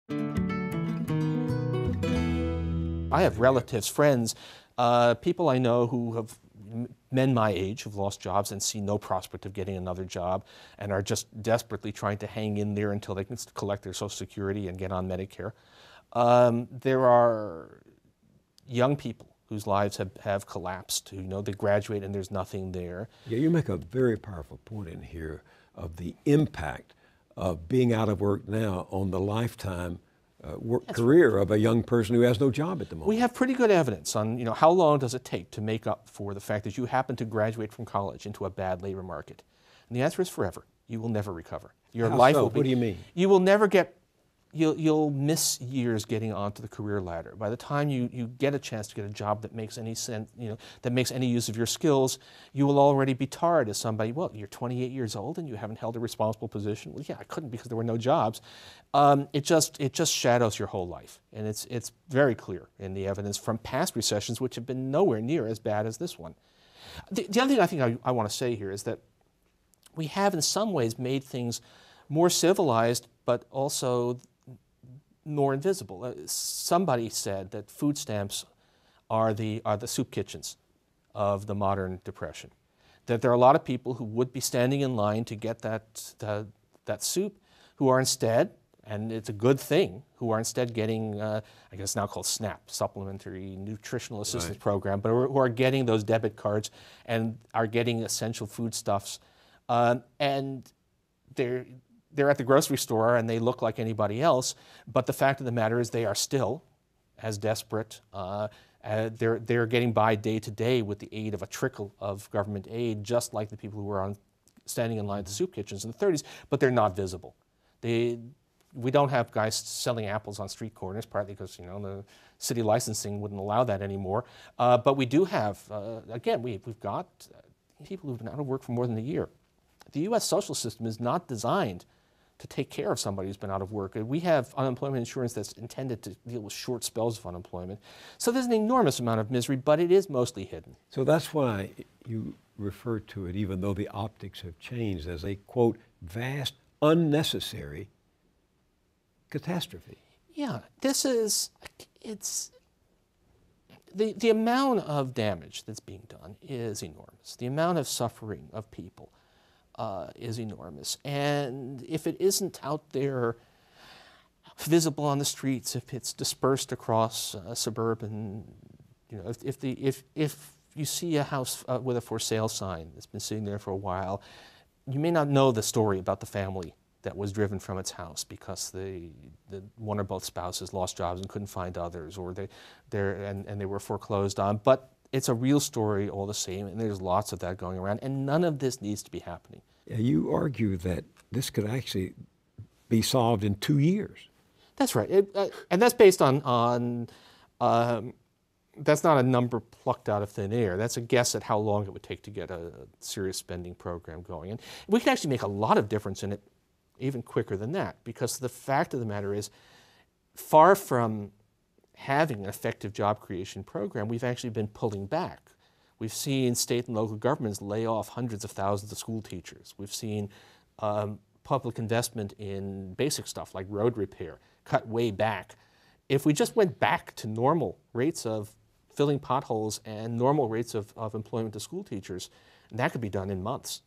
I have relatives, friends, people I know who have men my age who've lost jobs and see no prospect of getting another job and are just desperately trying to hang in there until they can collect their Social Security and get on Medicare. There are young people whose lives have collapsed, who they graduate and there's nothing there. Yeah, you make a very powerful point in here of the impact of being out of work now on the lifetime career of a young person who has no job at the moment. We have pretty good evidence on how long does it take to make up for the fact that you happen to graduate from college into a bad labor market. And the answer is forever. You will never recover. Your life will be, what do you mean? You will never get, you'll miss years getting onto the career ladder. By the time you get a chance to get a job that makes any sense, that makes any use of your skills, you will already be tarred as somebody, well, you're 28 years old and you haven't held a responsible position. Well, yeah, I couldn't because there were no jobs. It just shadows your whole life. And it's very clear in the evidence from past recessions, which have been nowhere near as bad as this one. The other thing I think I want to say here is that we have in some ways made things more civilized, but also more invisible. Somebody said that food stamps are the soup kitchens of the modern depression. That there are a lot of people who would be standing in line to get that soup, who are instead, and it's a good thing, who are instead getting, I guess now called SNAP, Supplementary Nutritional Assistance Program, but who are getting those debit cards and are getting essential foodstuffs, and they're at the grocery store and they look like anybody else, but the fact of the matter is they are still as desperate. They're getting by day to day with the aid of a trickle of government aid, just like the people who were standing in line at the soup kitchens in the 30s, but they're not visible. We don't have guys selling apples on street corners, partly because the city licensing wouldn't allow that anymore. But we do have, again, we've got people who've been out of work for more than a year. The U.S. social system is not designed to take care of somebody who's been out of work. We have unemployment insurance that's intended to deal with short spells of unemployment. So there's an enormous amount of misery, but it is mostly hidden. So that's why you refer to it, even though the optics have changed, as a, quote, vast, unnecessary catastrophe. Yeah, it's the amount of damage that's being done is enormous. The amount of suffering of people is enormous. And if it isn't out there visible on the streets, if it's dispersed across suburban, if you see a house with a for sale sign that's been sitting there for a while, you may not know the story about the family that was driven from its house because the one or both spouses lost jobs and couldn't find others, or they were foreclosed on. But it's a real story all the same, and there's lots of that going around, and none of this needs to be happening. You argue that this could actually be solved in 2 years. That's right, and that's based on that's not a number plucked out of thin air. That's a guess at how long it would take to get a serious spending program going. And we can actually make a lot of difference in it even quicker than that, because the fact of the matter is, far from having an effective job creation program, we've actually been pulling back. We've seen state and local governments lay off hundreds of thousands of school teachers. We've seen public investment in basic stuff like road repair cut way back. If we just went back to normal rates of filling potholes and normal rates of employment to school teachers, that could be done in months.